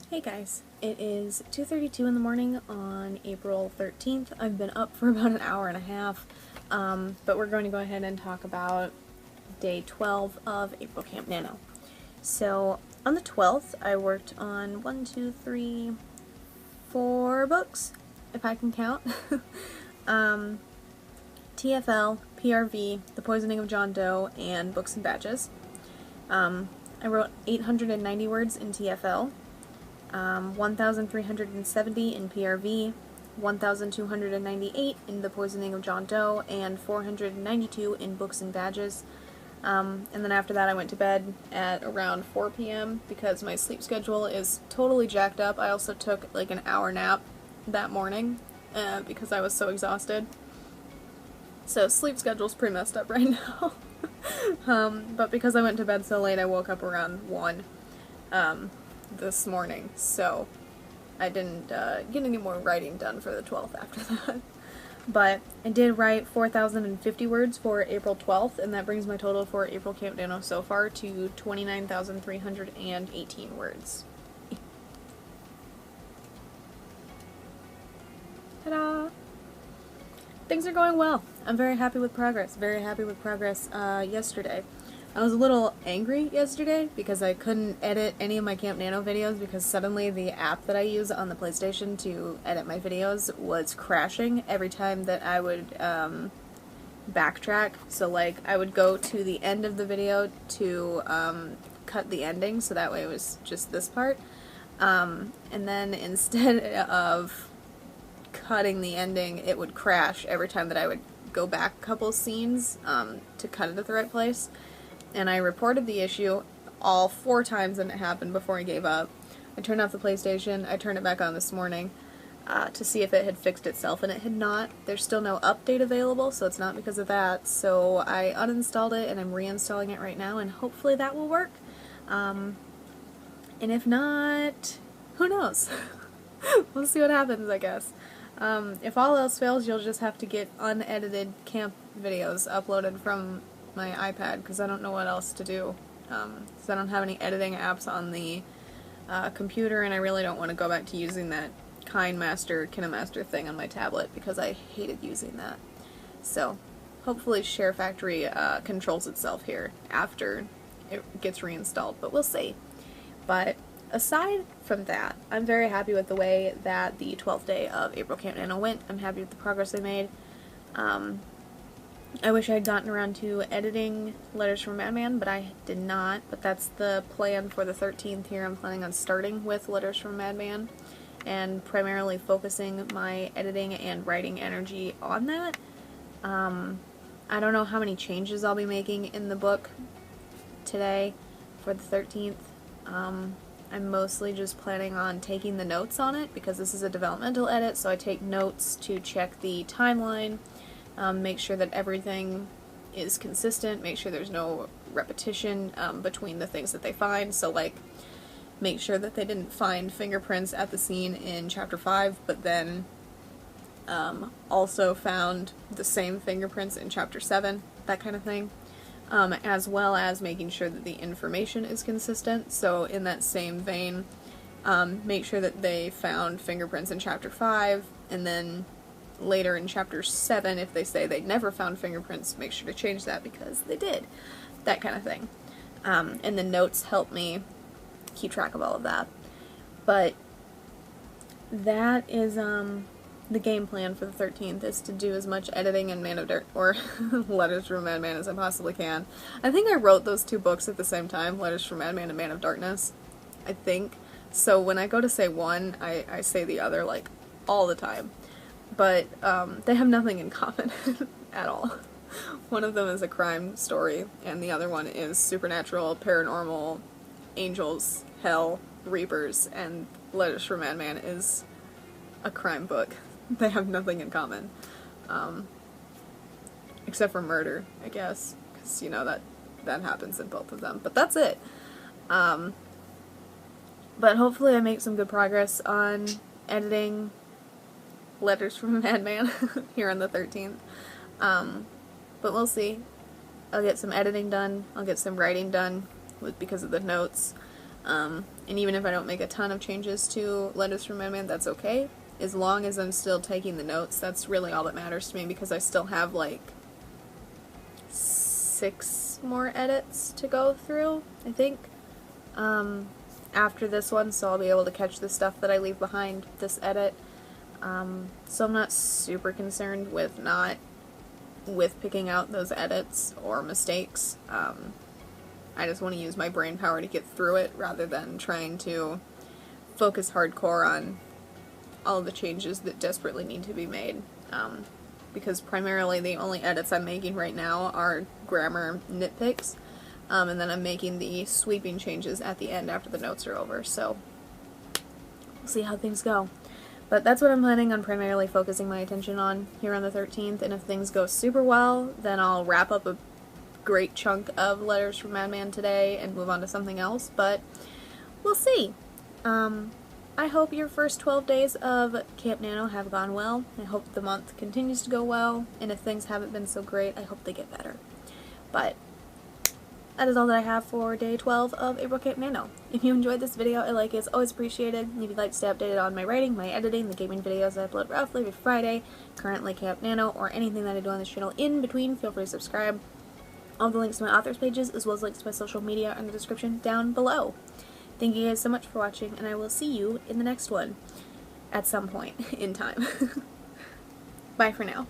Hey guys, it is 2:32 in the morning on April 13th. I've been up for about an hour and a half, but we're going to go ahead and talk about day 12 of April Camp Nano. So on the 12th, I worked on 4 books, if I can count. TFL, PRV, The Poisoning of John Doe, and Books and Badges. I wrote 890 words in TFL. 1,370 in PRV, 1,298 in The Poisoning of John Doe, and 492 in Books and Badges. And then after that I went to bed at around 4 p.m. because my sleep schedule is totally jacked up. I also took like an hour nap that morning because I was so exhausted. So sleep schedule's pretty messed up right now. But because I went to bed so late, I woke up around 1. This morning, so I didn't get any more writing done for the 12th after that. But I did write 4,050 words for April 12th, and that brings my total for April Camp Nano so far to 29,318 words. Ta-da! Things are going well. I'm very happy with progress. Very happy with progress yesterday. I was a little angry yesterday because I couldn't edit any of my CampNaNo videos because suddenly the app that I use on the PlayStation to edit my videos was crashing every time that I would backtrack. So like I would go to the end of the video to cut the ending, so that way it was just this part. And then instead of cutting the ending, it would crash every time that I would go back a couple scenes to cut it at the right place. And I reported the issue all 4 times and it happened before I gave up. I turned off the PlayStation, I turned it back on this morning to see if it had fixed itself, and it had not. There's still no update available, so it's not because of that. So I uninstalled it and I'm reinstalling it right now, and hopefully that will work. And if not, who knows? We'll see what happens, I guess. If all else fails, you'll just have to get unedited camp videos uploaded from my iPad, because I don't know what else to do, because I don't have any editing apps on the computer, and I really don't want to go back to using that KineMaster thing on my tablet, because I hated using that. So, hopefully Share Factory controls itself here after it gets reinstalled, but we'll see. But aside from that, I'm very happy with the way that the 12th day of April Camp Nano went. I'm happy with the progress I made. I wish I had gotten around to editing Letters from Madman, but I did not. But that's the plan for the 13th here. I'm planning on starting with Letters from Madman and primarily focusing my editing and writing energy on that. I don't know how many changes I'll be making in the book today for the 13th. I'm mostly just planning on taking the notes on it because this is a developmental edit, so I take notes to check the timeline. Make sure that everything is consistent, make sure there's no repetition between the things that they find, so like make sure that they didn't find fingerprints at the scene in chapter 5, but then also found the same fingerprints in chapter 7, that kind of thing, as well as making sure that the information is consistent. So in that same vein, make sure that they found fingerprints in chapter 5, and then later in chapter 7, if they say they never found fingerprints, make sure to change that because they did. That kind of thing. And the notes help me keep track of all of that. But that is the game plan for the 13th, is to do as much editing in Letters from Madman as I possibly can. I think I wrote those 2 books at the same time, Letters from Madman and Man of Darkness. I think. So when I go to say one, I say the other like all the time. But they have nothing in common at all. One of them is a crime story, and the other one is supernatural, paranormal, angels, hell, reapers, and Letters from Madman is a crime book. They have nothing in common. Except for murder, I guess, because, you know, that happens in both of them. But that's it. But hopefully I make some good progress on editing Letters from a Madman here on the 13th. But we'll see. I'll get some editing done, I'll get some writing done because of the notes, and And even if I don't make a ton of changes to Letters from Madman, that's okay. As long as I'm still taking the notes, that's really all that matters to me, because I still have like 6 more edits to go through, I think, after this one, so I'll be able to catch the stuff that I leave behind this edit. So I'm not super concerned with picking out those edits or mistakes. I just want to use my brain power to get through it rather than trying to focus hardcore on all the changes that desperately need to be made. Because primarily the only edits I'm making right now are grammar nitpicks, and then I'm making the sweeping changes at the end after the notes are over, so we'll see how things go. But that's what I'm planning on primarily focusing my attention on here on the 13th, and if things go super well, then I'll wrap up a great chunk of Letters from Madman today and move on to something else, but we'll see. I hope your first 12 days of CampNaNo have gone well. I hope the month continues to go well, and if things haven't been so great, I hope they get better. But that is all that I have for day 12 of April CampNaNo. If you enjoyed this video, a like is always appreciated. And if you'd like to stay updated on my writing, my editing, the gaming videos I upload roughly every Friday, currently CampNaNo, or anything that I do on this channel in between, feel free to subscribe. All the links to my authors pages, as well as links to my social media, are in the description down below. Thank you guys so much for watching, and I will see you in the next one at some point in time. Bye for now.